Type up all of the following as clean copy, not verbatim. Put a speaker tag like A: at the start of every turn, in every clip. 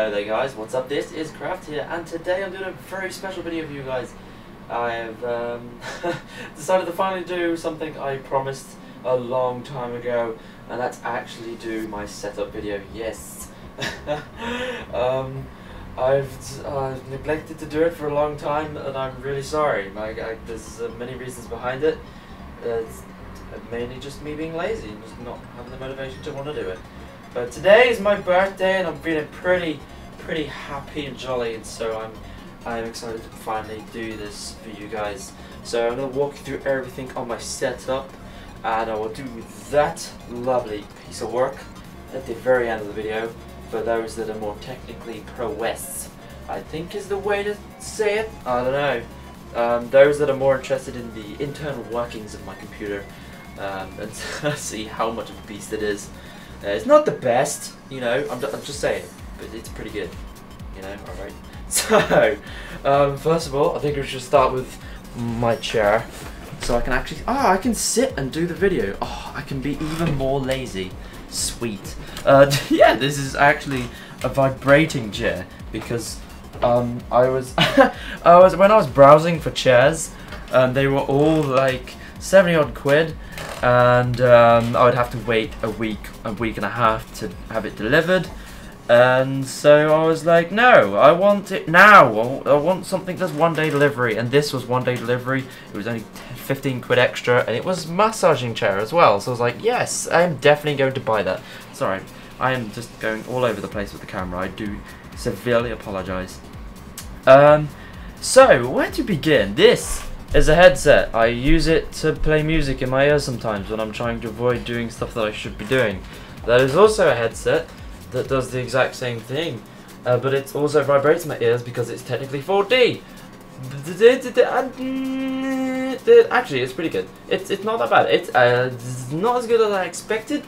A: Hello there guys, what's up? This is Craft here, and today I'm doing a very special video for you guys. I've decided to finally do something I promised a long time ago, and that's actually do my setup video. Yes. I've neglected to do it for a long time, and I'm really sorry. There's many reasons behind it. It's mainly just me being lazy and just not having the motivation to want to do it. But today is my birthday, and I'm feeling pretty happy and jolly, and so I'm excited to finally do this for you guys. So I'm gonna walk you through everything on my setup, and I will do that lovely piece of work at the very end of the video. For those that are more technically prowess, I think is the way to say it. I don't know. Those that are more interested in the internal workings of my computer and see how much of a beast it is. It's not the best, you know, I'm just saying, but it's pretty good, you know, alright. So, first of all, I think we should start with my chair, so I can actually, I can sit and do the video. I can be even more lazy. Sweet. Yeah, this is actually a vibrating chair, because when I was browsing for chairs, they were all like 70 odd quid, and I would have to wait a week and a half to have it delivered, and so I was like, no, I want it now. I want something that's 1 day delivery, and this was 1 day delivery. It was only 15 quid extra, and it was massaging chair as well, so I was like, yes, I am definitely going to buy that. Sorry, I am just going all over the place with the camera. I do severely apologise. So where to begin? This is a headset. I use it to play music in my ears sometimes when I'm trying to avoid doing stuff that I should be doing. That is also a headset that does the exact same thing, but it also vibrates my ears because it's technically 4D. Actually, it's pretty good. It's not that bad. It's not as good as I expected,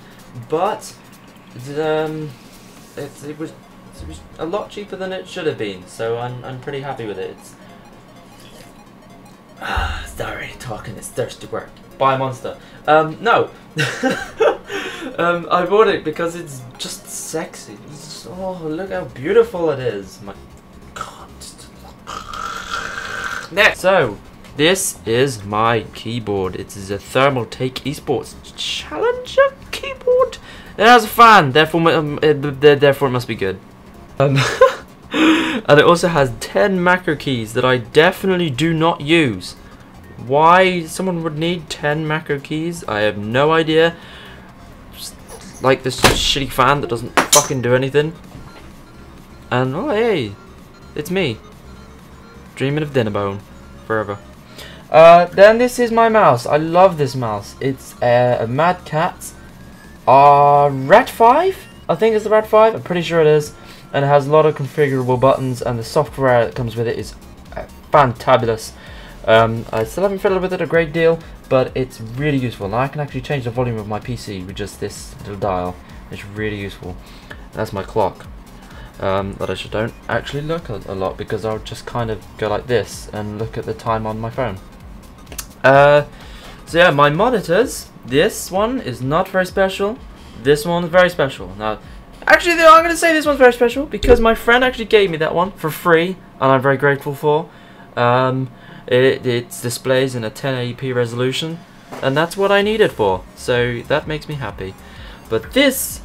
A: but it was a lot cheaper than it should have been. So I'm pretty happy with it. Sorry, talking is thirsty word. Buy a Monster. No. I bought it because it's just sexy. Oh, look how beautiful it is. My God. Next. So, this is my keyboard. It is a Thermaltake Esports Challenger keyboard. It has a fan, therefore it must be good. And it also has 10 macro keys that I definitely do not use. Why someone would need 10 macro keys, I have no idea. Just like this shitty fan that doesn't fucking do anything. And oh hey, it's me, dreaming of Dinnerbone forever. Then this is my mouse. I love this mouse. It's a Mad Catz Rat 5. I think it's the Rat 5. I'm pretty sure it is. And it has a lot of configurable buttons, and the software that comes with it is fantabulous. I still haven't fiddled with it a great deal, but it's really useful. And I can actually change the volume of my PC with just this little dial. It's really useful. That's my clock. That I don't actually look at a lot, because I'll just kind of go like this and look at the time on my phone. So yeah, my monitors. This one is not very special. This one is very special. Now, actually, I'm going to say this one's very special because my friend actually gave me that one for free, and I'm very grateful for. It displays in a 1080p resolution, and that's what I need it for, so that makes me happy. But this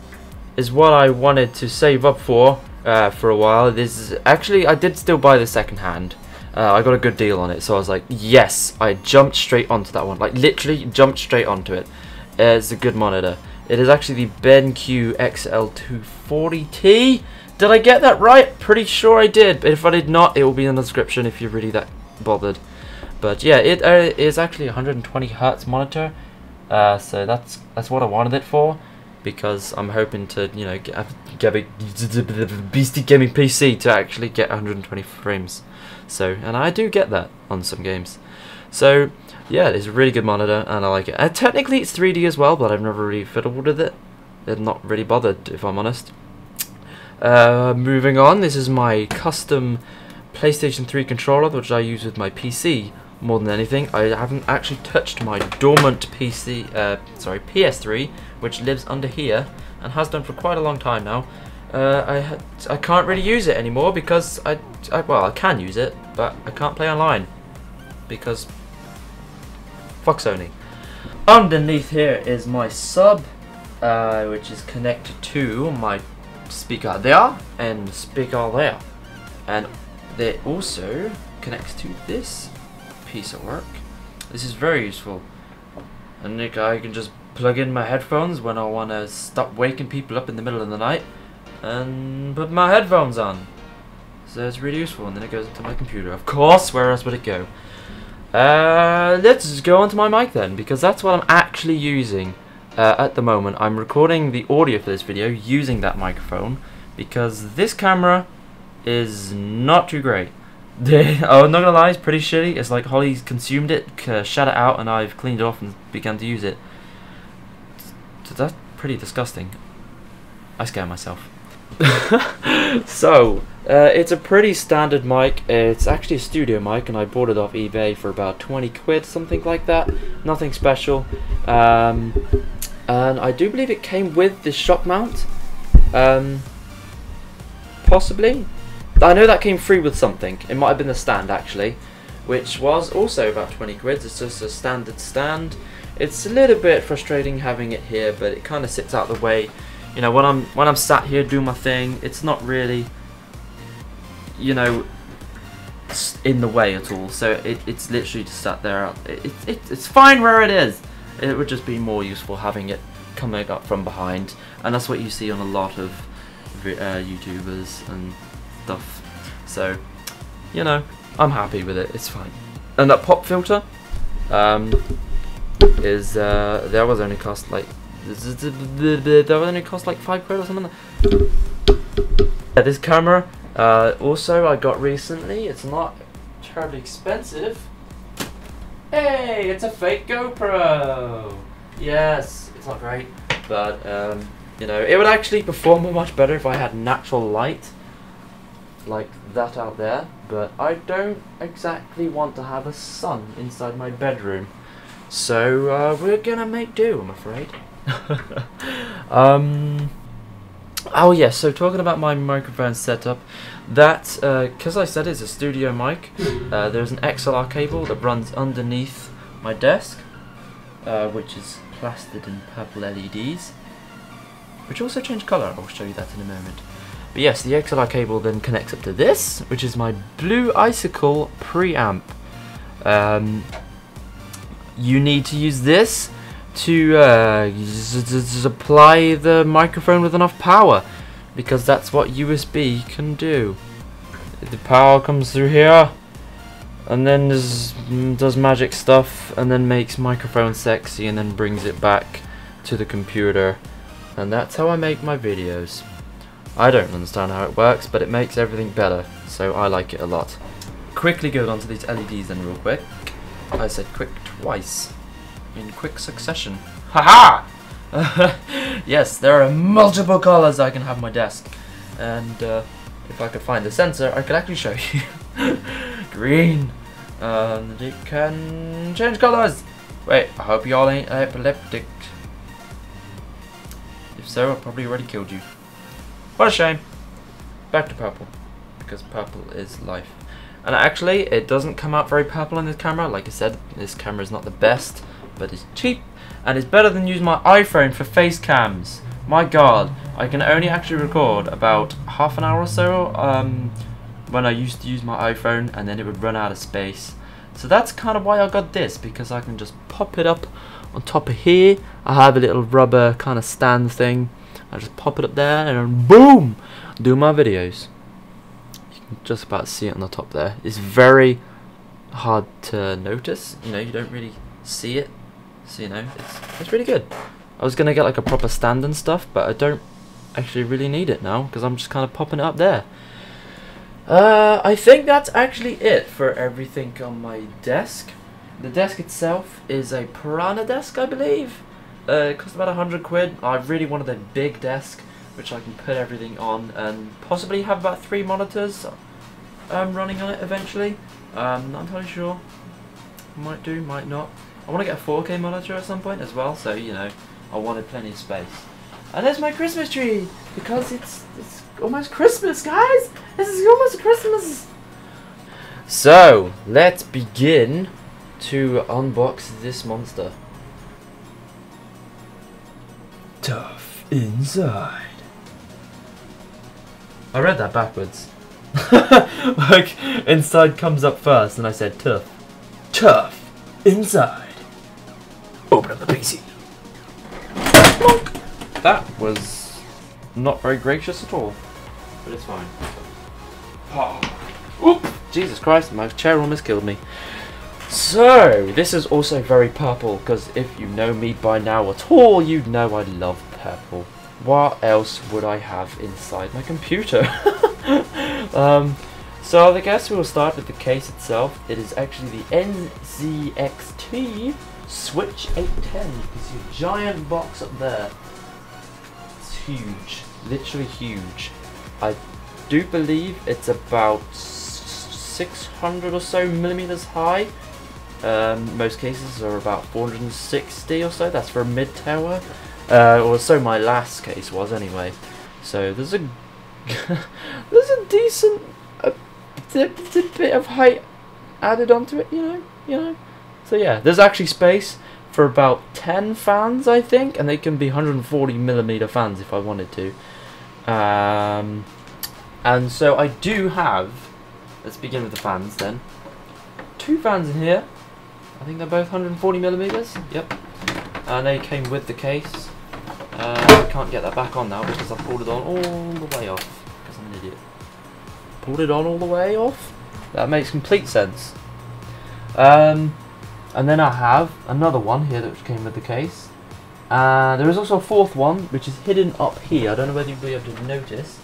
A: is what I wanted to save up for a while. This is actually, I did still buy the second hand. I got a good deal on it, so I was like, yes, I jumped straight onto that one, like literally jumped straight onto it. It's a good monitor. It is actually the BenQ XL240T. Did I get that right? Pretty sure I did, but if I did not, it will be in the description if you're really that bothered. But yeah, it is actually a 120 Hz monitor, so that's what I wanted it for, because I'm hoping to, you know, get a beastie gaming PC to actually get 120 frames. So, and I do get that on some games. So yeah, it's a really good monitor, and I like it. Technically it's 3D as well, but I've never really fiddled with it. I'm not really bothered, if I'm honest. Moving on, this is my custom PlayStation 3 controller, which I use with my PC more than anything. I haven't actually touched my dormant PS3, which lives under here and has done for quite a long time now. I can't really use it anymore because well, I can use it, but I can't play online because fuck Sony. Underneath here is my sub, which is connected to my speaker there and speaker there, and they also connects to this piece of work. This is very useful, and I can just plug in my headphones when I want to stop waking people up in the middle of the night and put my headphones on. So it's really useful, and then it goes into my computer. Of course, where else would it go? Let's just go onto my mic then, because that's what I'm actually using at the moment. I'm recording the audio for this video using that microphone because this camera is not too great. I'm not gonna lie, it's pretty shitty. It's like Holly's consumed it, shut it out, and I've cleaned it off and began to use it. So that's pretty disgusting. I scare myself. So, it's a pretty standard mic. It's actually a studio mic, and I bought it off eBay for about 20 quid, something like that. Nothing special. And I do believe it came with this shock mount. Possibly. I know that came free with something. It might have been the stand actually, which was also about 20 quid. It's just a standard stand. It's a little bit frustrating having it here, but it kind of sits out the way. You know, when I'm sat here doing my thing, it's not really, you know, in the way at all. So it's literally just sat there. It's fine where it is. It would just be more useful having it coming up from behind, and that's what you see on a lot of YouTubers and stuff. So, you know, I'm happy with it. It's fine. And that pop filter is that was only cost like £5 or something. Yeah, this camera also I got recently. It's not terribly expensive. Hey, it's a fake GoPro. Yes, it's not great, but you know, it would actually perform much better if I had natural light like that out there, but I don't exactly want to have a sun inside my bedroom, so we're gonna make do, I'm afraid. Oh yeah, so talking about my microphone setup, that because I said it's a studio mic, there's an XLR cable that runs underneath my desk, which is plastered in purple LEDs, which also change colour. I'll show you that in a moment. But yes, the XLR cable then connects up to this, which is my Blue Icicle preamp. You need to use this to supply the microphone with enough power, because that's what USB can do. The power comes through here, and then does magic stuff, and then makes microphone sexy, and then brings it back to the computer. And that's how I make my videos. I don't understand how it works, but it makes everything better, so I like it a lot. Quickly go on to these LEDs then real quick. I said quick twice, in quick succession. Haha! Yes, there are multiple colors I can have on my desk, and if I could find the sensor, I could actually show you. Green, and it can change colors. Wait, I hope y'all ain't epileptic. If so, I probably already killed you. What a shame. Back to purple, because purple is life. And actually, it doesn't come out very purple on this camera. Like I said, this camera is not the best, but it's cheap, and it's better than using my iPhone for face cams. My god, I can only actually record about half an hour or so when I used to use my iPhone, and then it would run out of space. So that's kind of why I got this, because I can just pop it up on top of here. I have a little rubber kind of stand thing. I just pop it up there and boom, do my videos. You can just about see it on the top there. It's very hard to notice. You know, you don't really see it. So you know, it's really good. I was gonna get like a proper stand and stuff, but I don't actually really need it now because I'm just kind of popping it up there. I think that's actually it for everything on my desk. The desk itself is a Piranha desk, I believe. It cost about 100 quid. I really wanted a big desk which I can put everything on and possibly have about 3 monitors running on it eventually. Not entirely sure. Might do, might not. I want to get a 4K monitor at some point as well, so you know, I wanted plenty of space. And there's my Christmas tree, because it's almost Christmas, guys. This is almost Christmas. So let's begin to unbox this monster. Tough inside. I read that backwards. Like, inside comes up first, and I said tough. Tough inside. Open up the PC. That was not very gracious at all, but it's fine. Oh. Oop! Jesus Christ, my chair almost killed me. So, this is also very purple, because if you know me by now at all, you'd know I love purple. What else would I have inside my computer? So I guess we'll start with the case itself. It is actually the NZXT Switch 810. You can see a giant box up there. It's huge, literally huge. I do believe it's about 600 or so millimeters high. Most cases are about 460 or so. That's for a mid tower, or so my last case was anyway. So there's a there's a decent bit of height added onto it, you know. So yeah, there's actually space for about 10 fans, I think, and they can be 140 millimeter fans if I wanted to. And so I do have. Let's begin with the fans then. 2 fans in here. I think they're both 140 millimeters. Yep. And they came with the case. I can't get that back on now because I pulled it on all the way off. Because I'm an idiot. Pulled it on all the way off? That makes complete sense. And then I have another one here that came with the case. There is also a 4th one which is hidden up here. I don't know whether you'll be able to notice.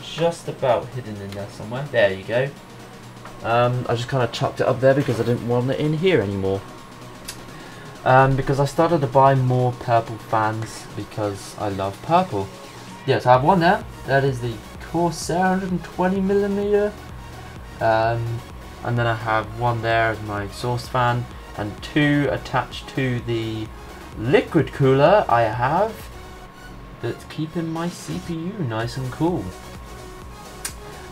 A: Just about hidden in there somewhere. There you go. I just kind of chucked it up there because I didn't want it in here anymore. Because I started to buy more purple fans because I love purple. Yes, I have one there. That is the Corsair 120mm. And then I have one there as my exhaust fan, and 2 attached to the liquid cooler I have that's keeping my CPU nice and cool.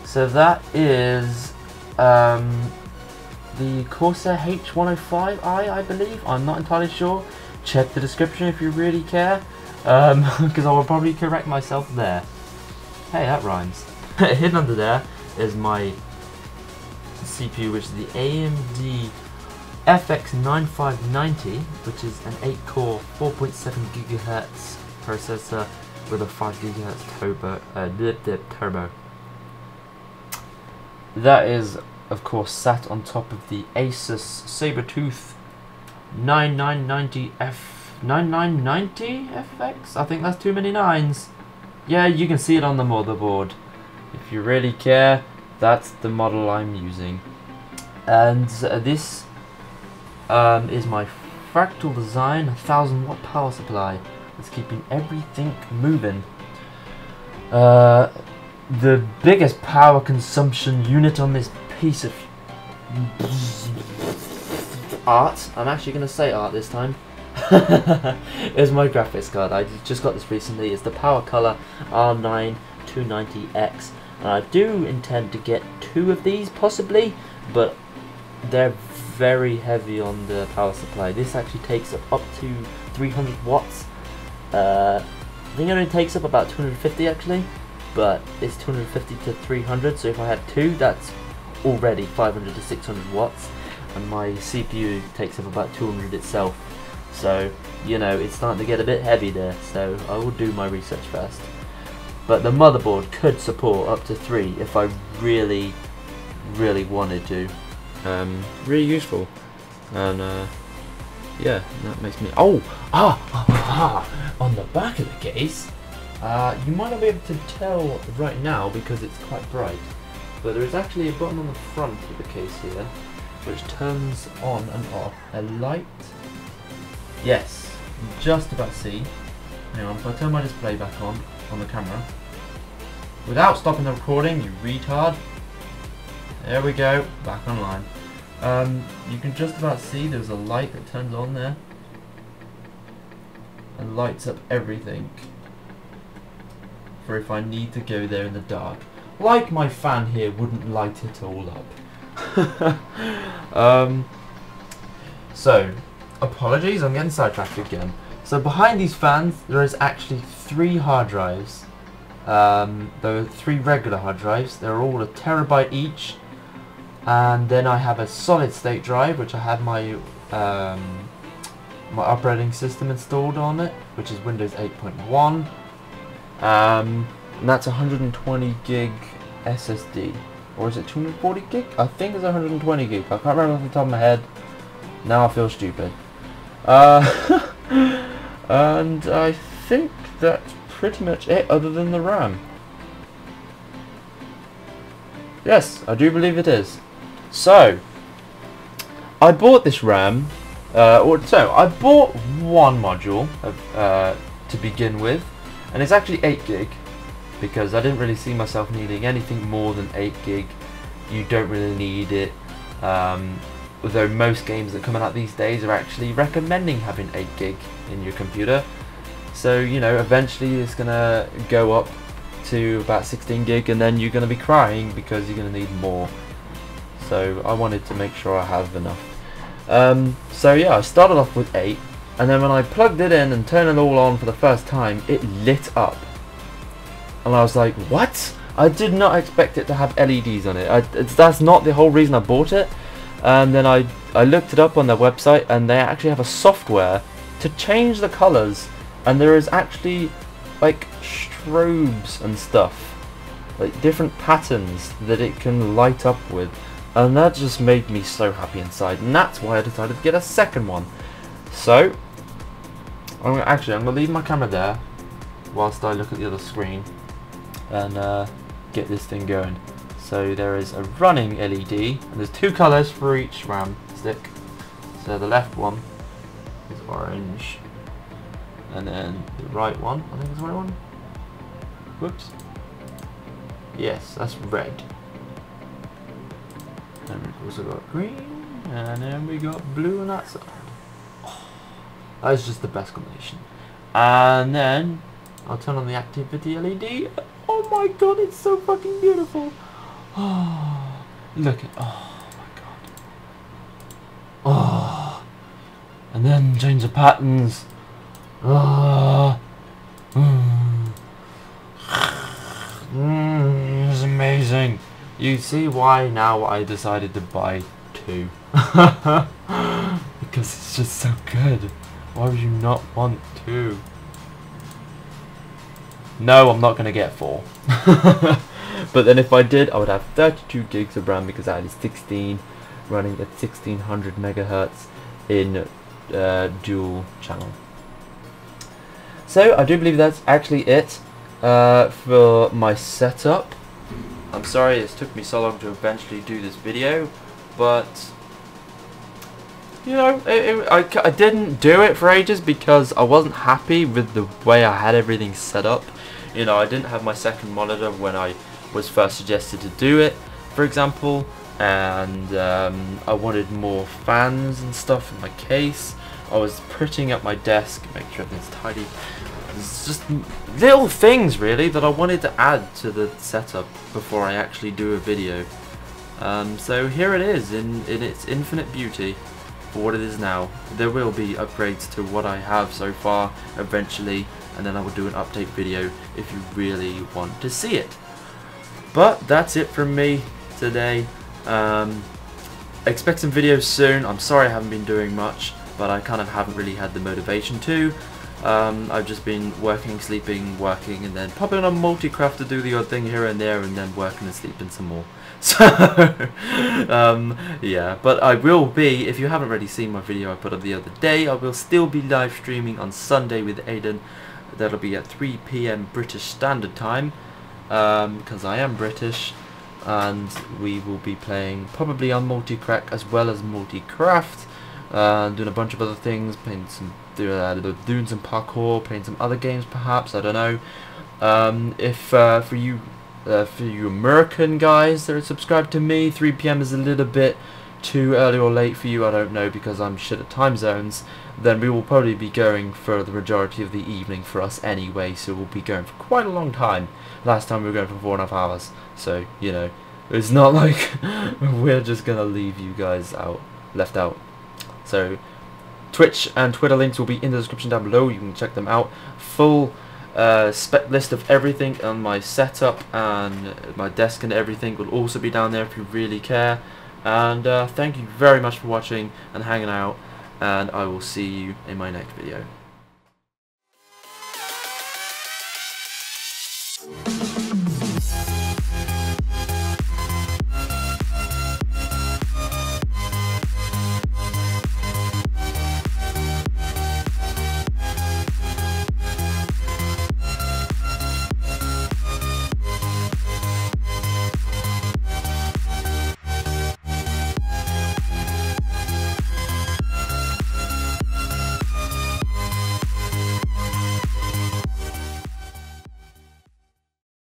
A: So that is the Corsair H105i, I believe. I'm not entirely sure. Check the description if you really care, because I will probably correct myself there. Hey, that rhymes. Hidden under there is my CPU, which is the AMD FX 9590, which is an 8-core 4.7 GHz processor with a 5 GHz turbo. That is, of course, sat on top of the Asus Sabertooth 9990 FX. I think that's too many 9s. Yeah, you can see it on the motherboard. If you really care, that's the model I'm using. And this is my Fractal Design 1000 watt power supply. It's keeping everything moving. The biggest power consumption unit on this piece of art, I'm actually going to say art this time, is my graphics card. I just got this recently. It's the PowerColor R9 290X. And I do intend to get 2 of these possibly, but they're very heavy on the power supply. This actually takes up to 300 watts. I think it only takes up about 250 actually, but it's 250 to 300, so if I had 2, that's already 500 to 600 watts, and my CPU takes up about 200 itself, so you know, it's starting to get a bit heavy there, so I will do my research first. But the motherboard could support up to 3 if I really wanted to. Really useful, and yeah, that makes me on the back of the case. You might not be able to tell right now because it's quite bright, but there is actually a button on the front of the case here which turns on and off a light. Yes, just about see. Hang on, if I turn my display back on the camera without stopping the recording, you retard. There we go, back online. You can just about see there's a light that turns on there and lights up everything.
B: for if I need to go there in the dark. Like my fan here wouldn't light it all up. So, apologies, I'm getting sidetracked again. So behind these fans, there is actually 3 hard drives. There are 3 regular hard drives. They're all a terabyte each. And then I have a solid state drive, which I have my my operating system installed on it, which is Windows 8.1. And that's 120 gig SSD. Or is it 240 gig? I think it's 120 gig. I can't remember off the top of my head. Now I feel stupid. And I think that's pretty much it, other than the RAM. Yes, I do believe it is. So, I bought this RAM, I bought one module to begin with, and it's actually 8 gig, because I didn't really see myself needing anything more than 8 gig. You don't really need it, although most games that come out these days are actually recommending having 8 gig in your computer. So, you know, eventually it's gonna go up to about 16 gig, and then you're gonna be crying because you're gonna need more. So I wanted to make sure I have enough. So yeah, I started off with 8, and then when I plugged it in and turned it all on for the first time, it lit up. And I was like, what? I did not expect it to have LEDs on it. That's not the whole reason I bought it. And then I looked it up on their website, and they actually have a software to change the colours, and there is actually like strobes and stuff, like different patterns that it can light up with, and that just made me so happy inside, and that's why I decided to get a second one. So I'm gonna leave my camera there whilst I look at the other screen and get this thing going. So there is a running LED, and there's 2 colours for each RAM stick. So the left one is orange, and then the right one, I think it's the right one. Whoops. Yes, that's red. And we've also got green, and then we got blue on that side. Oh, that's just the best combination. And then I'll turn on the activity LED. Oh my god, it's so fucking beautiful. Oh, look at, oh my god. Oh, and then change the patterns. Oh, it's amazing. You see why now I decided to buy 2. Because it's just so good. Why would you not want 2? No, I'm not going to get 4. But then if I did, I would have 32 gigs of RAM, because that is 16 running at 1600 megahertz in dual channel. So I do believe that's actually it for my setup. I'm sorry it took me so long to eventually do this video, but you know, I didn't do it for ages because I wasn't happy with the way I had everything set up. You know, I didn't have my second monitor when I was first suggested to do it, for example, and I wanted more fans and stuff in my case. I was prettying up my desk, making sure everything's tidy. It's just little things really that I wanted to add to the setup before I actually do a video. So here it is in its infinite beauty for what it is now. There will be upgrades to what I have so far eventually, and then I will do an update video if you really want to see it. But that's it from me today. Expect some videos soon. I'm sorry I haven't been doing much, but I kind of haven't really had the motivation to. I've just been working, sleeping, working, and then popping on MultiCraft to do the odd thing here and there, and then working and sleeping some more. So, yeah, but I will be, if you haven't already seen my video I put up the other day, I will still be live streaming on Sunday with Aiden. That'll be at 3 PM British Standard Time, because I am British, and we will be playing probably on MultiCraft as well as MultiCraft, doing a bunch of other things, playing some, doing some parkour, playing some other games perhaps, I don't know. If for you American guys that are subscribed to me, 3 PM is a little bit too early or late for you, I don't know, because I'm shit at time zones. then we will probably be going for the majority of the evening for us anyway, so we'll be going for quite a long time. Last time we were going for 4.5 hours, so, you know, it's not like we're just gonna leave you guys left out. So Twitch and Twitter links will be in the description down below. You can check them out. Full spec list of everything on my setup and my desk and everything will also be down there if you really care. And thank you very much for watching and hanging out, and I will see you in my next video.